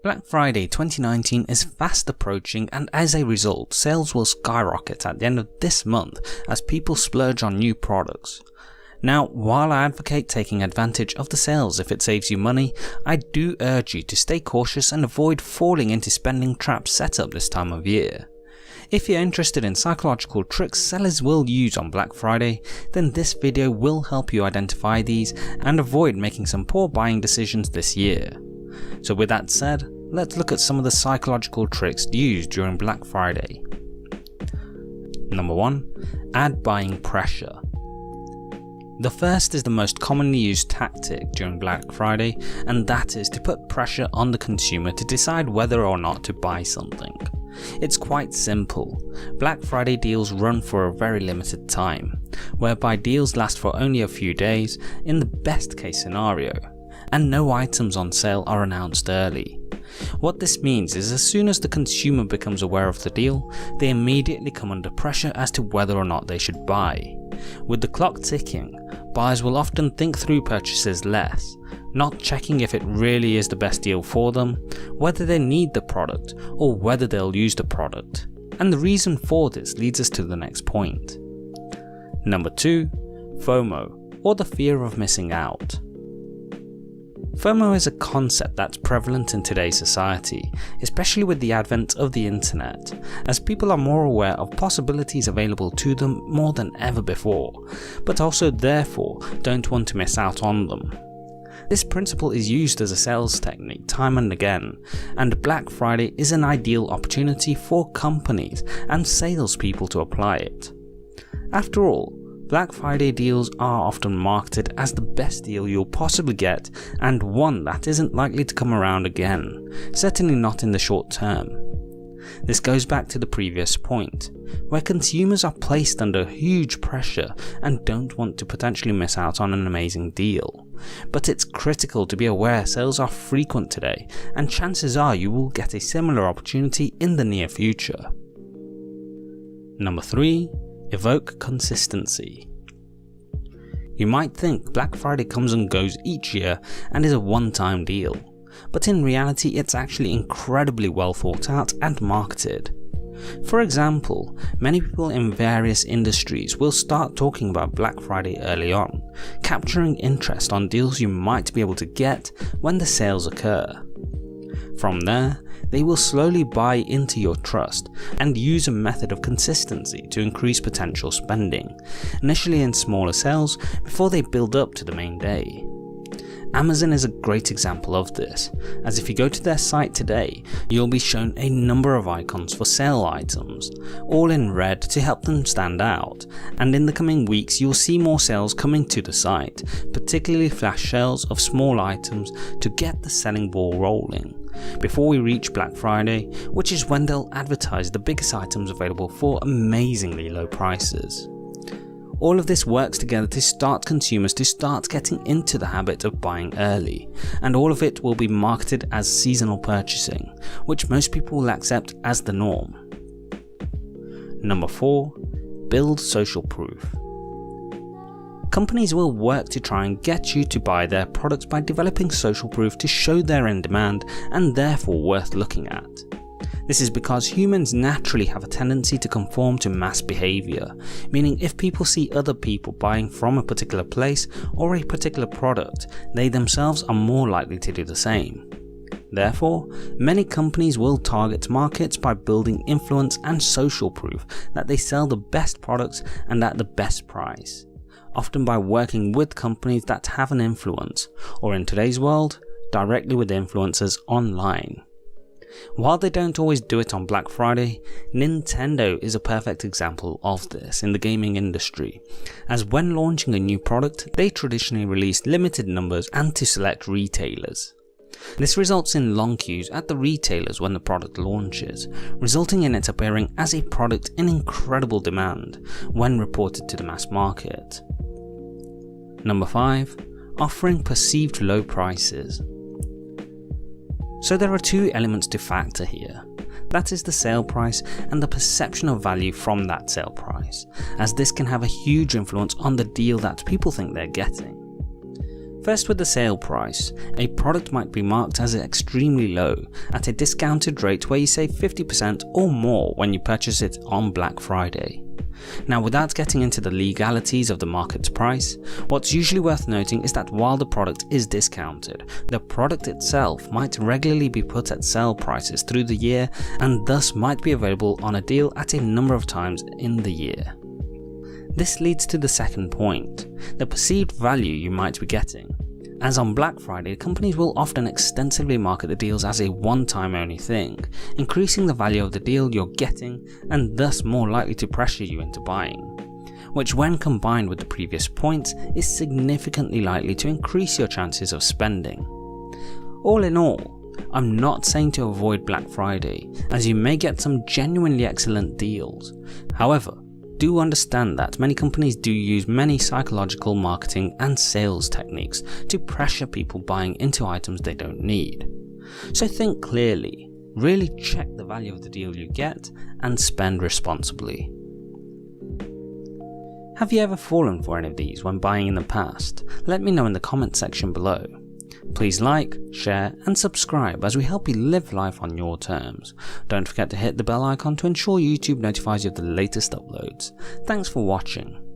Black Friday 2019 is fast approaching, and as a result, sales will skyrocket at the end of this month as people splurge on new products. Now, while I advocate taking advantage of the sales if it saves you money, I do urge you to stay cautious and avoid falling into spending traps set up this time of year. If you're interested in psychological tricks sellers will use on Black Friday, then this video will help you identify these and avoid making some poor buying decisions this year. So with that said, let's look at some of the psychological tricks used during Black Friday. Number 1. Add buying pressure. The first is the most commonly used tactic during Black Friday, and that is to put pressure on the consumer to decide whether or not to buy something. It's quite simple. Black Friday deals run for a very limited time, whereby deals last for only a few days in the best case scenario, and no items on sale are announced early. What this means is as soon as the consumer becomes aware of the deal, they immediately come under pressure as to whether or not they should buy. With the clock ticking, buyers will often think through purchases less, not checking if it really is the best deal for them, whether they need the product, or whether they'll use the product. And the reason for this leads us to the next point. Number 2. FOMO, or the fear of missing out. FOMO is a concept that's prevalent in today's society, especially with the advent of the internet, as people are more aware of possibilities available to them more than ever before, but also therefore don't want to miss out on them. This principle is used as a sales technique time and again, and Black Friday is an ideal opportunity for companies and salespeople to apply it. After all, Black Friday deals are often marketed as the best deal you'll possibly get, and one that isn't likely to come around again, certainly not in the short term. This goes back to the previous point, where consumers are placed under huge pressure and don't want to potentially miss out on an amazing deal. But it's critical to be aware sales are frequent today, and chances are you will get a similar opportunity in the near future. Number 3. Evoke consistency. You might think Black Friday comes and goes each year and is a one-time deal, but in reality it's actually incredibly well thought out and marketed. For example, many people in various industries will start talking about Black Friday early on, capturing interest on deals you might be able to get when the sales occur. From there, they will slowly buy into your trust and use a method of consistency to increase potential spending, initially in smaller sales before they build up to the main day. Amazon is a great example of this, as if you go to their site today, you'll be shown a number of icons for sale items, all in red to help them stand out, and in the coming weeks you'll see more sales coming to the site, particularly flash sales of small items to get the selling ball rolling, before we reach Black Friday, which is when they'll advertise the biggest items available for amazingly low prices. All of this works together to start consumers to start getting into the habit of buying early, and all of it will be marketed as seasonal purchasing, which most people will accept as the norm. Number 4. Build social proof. Companies will work to try and get you to buy their products by developing social proof to show they're in demand and therefore worth looking at. This is because humans naturally have a tendency to conform to mass behaviour, meaning if people see other people buying from a particular place or a particular product, they themselves are more likely to do the same. Therefore, many companies will target markets by building influence and social proof that they sell the best products and at the best price, often by working with companies that have an influence, or in today's world, directly with influencers online. While they don't always do it on Black Friday, Nintendo is a perfect example of this in the gaming industry, as when launching a new product, they traditionally release limited numbers and to select retailers. This results in long queues at the retailers when the product launches, resulting in it appearing as a product in incredible demand when reported to the mass market. Number 5. Offering perceived low prices. So there are two elements to factor here. That is the sale price and the perception of value from that sale price, as this can have a huge influence on the deal that people think they're getting. First, with the sale price, a product might be marked as extremely low at a discounted rate where you save 50% or more when you purchase it on Black Friday. Now, without getting into the legalities of the market's price, what's usually worth noting is that while the product is discounted, the product itself might regularly be put at sale prices through the year and thus might be available on a deal at a number of times in the year. This leads to the second point, the perceived value you might be getting. As on Black Friday, companies will often extensively market the deals as a one-time only thing, increasing the value of the deal you're getting and thus more likely to pressure you into buying, which when combined with the previous points is significantly likely to increase your chances of spending. All in all, I'm not saying to avoid Black Friday, as you may get some genuinely excellent deals. However, do understand that many companies do use many psychological marketing and sales techniques to pressure people buying into items they don't need. So think clearly, really check the value of the deal you get, and spend responsibly. Have you ever fallen for any of these when buying in the past? Let me know in the comment section below. Please like, share and subscribe as we help you live life on your terms. Don't forget to hit the bell icon to ensure YouTube notifies you of the latest uploads. Thanks for watching.